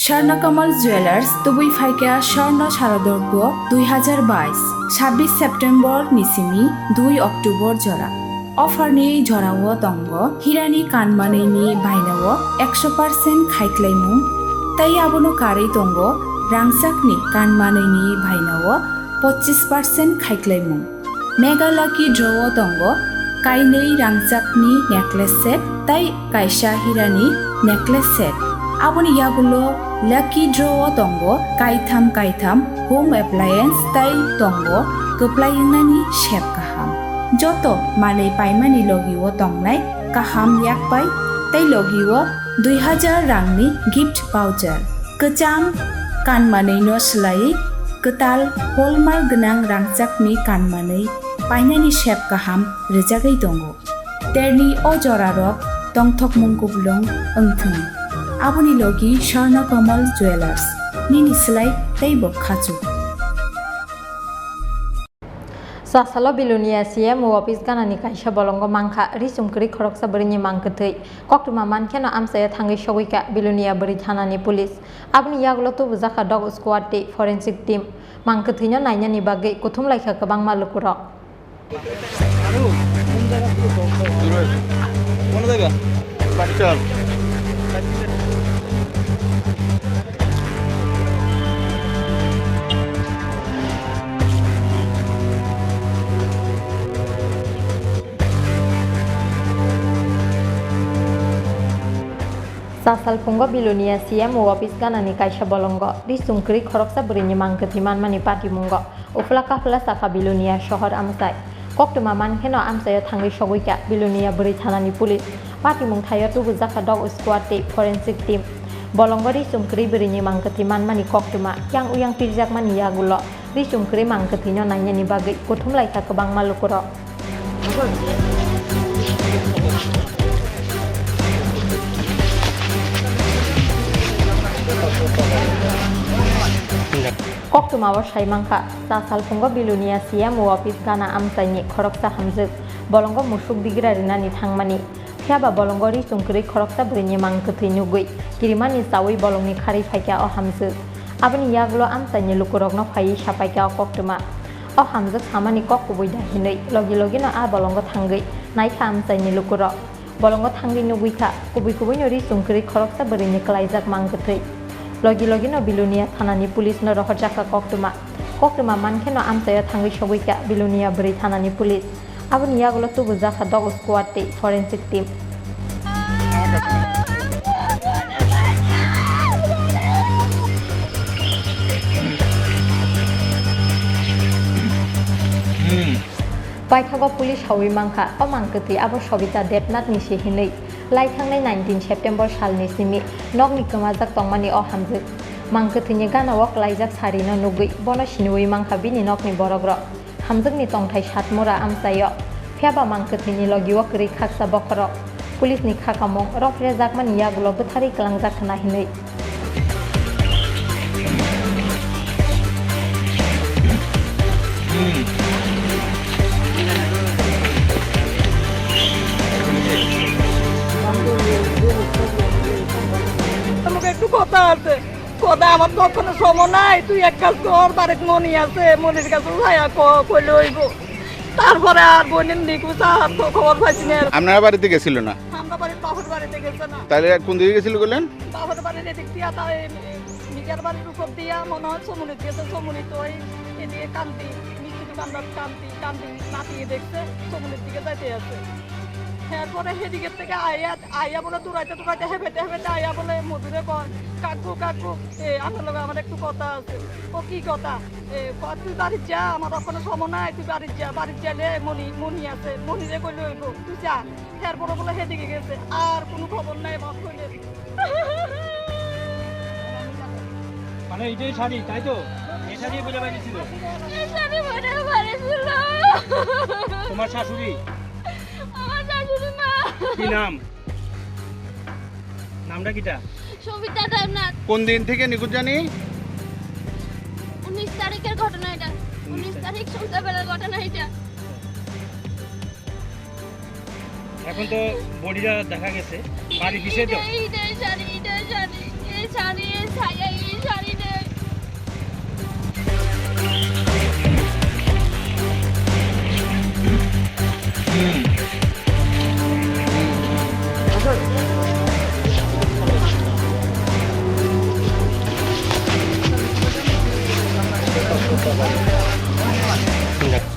Swarnakamal jewellers তুবুই ফাইকা স্বর্ণ শারদর্ঘ 2022 26 September নিসিমি 2 October জরা অফারনি জরাও তঙ্গ হিরানি কানমানैनि बायनाव 100% खायख्लायमुं ताई आबोनो कारै तंग रांसाकनि कानमानैनि बायनाव 25% खायख्लायमुं मेगा लाकी ड्रव तंग काइनै रांसाकनि नेकलेस सेट ताई कायसा हिरानि नेकलेस सेट आबोनि यागुलो लाकी ड्रव तंग कायथाम होम एप्लायेंस ताई तंग गोप्लायिंनानि शेप गाहाम जत मानै पाइमानि लगिओ तंगनाय गाहाम याकपाय ताई लगिओ 2000 रांनि गिफ्ट भाउचार गोजाम कानमानैनो सोलायै गोताल हलमार्क गोनां रांसाकनि कानमानै पाइनानि शेप गाहाम रोजागै दङ तेरनि अजरारक तंथक मुंगुबलं ओंथों आबोनि लगी स्वर्णकमल जुवेलार्स निनि सोलाय तैबो खाजु Sasalo bilunia siya mu office ganani kaisa bolongo mangka risumkri khoroksa berini mangkethei koktuma mankeno amsaya thangai shogika bilunia beri thanani police abni yagulo to bujaka dog squad te forensic team mangketheino nainani bagei kuthum laika kabang malukuro কোন জায়গা চল Sasal pungo bilunia siya mu office ganani kaisa bolongo risumkri khoroksa berini mangkethi manmani pati mungo uflaka saka bilunia shohor amsai koktuma mankeno amsaya thangai shogika bilunia beri thanani police pati mung thayo tu bujaka dog squad te forensic team bolongo risumkri berini mangkethi manmani koktuma yang uyang pirjak mani yagulo risumkri mangkethino nainani bagai kuthum laika kabang malukuro koktuma wa saimangka sasal pungo bilunia siya mu office gana amsaini khoroksa hamjuk bolongo musuk digira rinani thangmani khiaba bolongo ri chungkri khoroksa brini mangkethi nugui kirimani sawi bolongni khari phaika o hamjuk aboni yagulo amsaini lukurokno phai sapaika o koktuma o hamjuk samani kokubui dahinei logi no a bolongo thangai naika amsaini lukuro bolongo thangri nuguika kubui nori chungkri khoroksa brini klaijak mangkethi logi no bilunia thanani police no rohorjaka koktuma mankeno amsaya thangai shogika bilunia beri thanani police aboni yagulo tu bujaka dog squad te forensic team Paithago police hawi mangkha o mangkethi abo sobita depnat ni sehinei laithangnai 19 September salni simi nokni kamajak tongmani o hamjuk mangkethini gana wak laijak sarino nugui bono sinui mangkha bini nokni borogro hamjukni tongthai satmora amsayo phiaba mangkethini logi wak ri khaksa bokoro police ni khakamong rofre jakmani yagulo bethari kalangjak khana hinei একটু কথা আছে কথা আমার কখনো সময় নাই তুই এক কাজ কর বাড়ির মনি আছে মনির কাছে যাইয়া কইলে হইব তারপরে আর বোনের দিকে খবর পাইছি না আপনার বাড়িতে গেছিল না আমরা বাবার বাড়িতে গেছে না তাহলে কোন দিকে গেছিল বললেন বাবার বাড়ির এদিক দিয়া তার নিজের বাড়ির উপর দিয়া মনে হয় সমুনি দিয়েছে সমুনি তো এদিকে কান্তি মিষ্টি দোকানদার কান্তি নাতিয়ে দেখছে সমুনির দিকে যাইতে আছে এরপরে সেদিকে থেকে আইয়া বলে দূরাইতে হেবেতে আইয়া বলে মধুরে কয় কাকু আপনার লগে আমার একটু কথা আছে ও কি কথা তুই বাড়ির যা আমার কোনো সময় নাই তুই বাড়ির যাইলে মনি আছে মনিরে কইলে হইব তুই যা এরপরে বলে সেদিকে গেছে আর কোনো খবর নাই বাপ কইলে মানে এইটাই শাড়ি তাই তো এই শাড়ি বলে বানিয়েছিল তোমার শাশুড়ি কি নাম নামটা কিটা সবিতা দেবনাথ কোন দিন থেকে নিখোঁজ জানি 19 তারিখের ঘটনা এটা 19 তারিখ সন্ধ্যাবেলার ঘটনা এটা এখন তো বডিটা দেখা গেছে বাড়ি কিসে তো এই শাড়ি এই শাড়ি ছায়া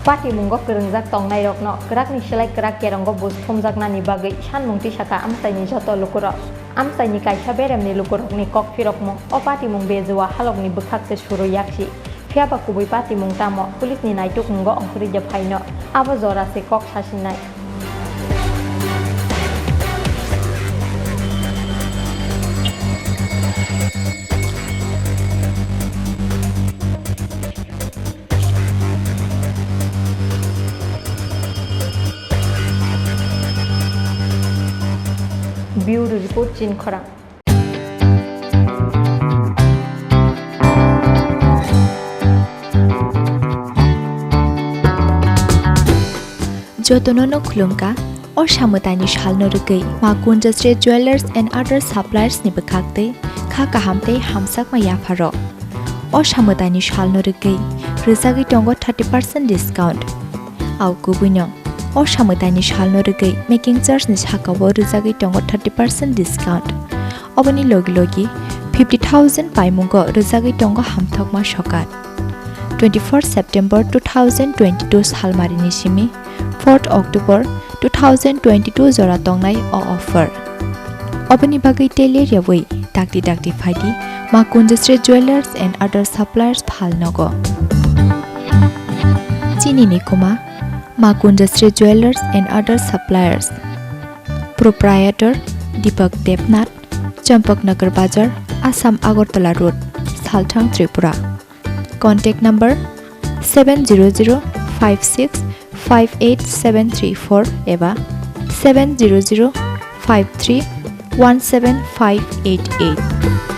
Pati munggo kerungjak tongnai rokno kerak ni selai kerak keronggo bus thomjaknani bagui sanmungti saka amsaini joto lukurok amsaini kaisa beremni lukurok ni kok firokmung o pati mung bejuwa halokni bukhakte suru yakshi phiaba kubui pati mung tamo pulis ni naituk munggo ongkuri japhaino abo jora se kok sasinai Bureau Report Chin Khorang Jotonono khulungka or samutani shalno rugei Makunja Street Jewelers and other suppliers ni bekhakte kha kahamte hamsak ma yafaro or samutani shalno rugei rizagi tongo 30% discount au kubunyong or samutani shalno rugei making charge ni sakabo rizagi tongo 30% discount obani logi 50,000 paimungo rizagi tongo hamthok ma shokat 24 September 2022 salmarini simi 4 October 2022 jora tongnai o offer obani bagai tele rewei dakti phaidi Makunja Street Jewelers and other suppliers phalnogo chini ni kuma Makunja Street Jewelers and other suppliers proprietor Deepak Devnath Champaknagar Bazar Assam Agartala Road Salthang Tripura contact number 700565874 eba 70053175588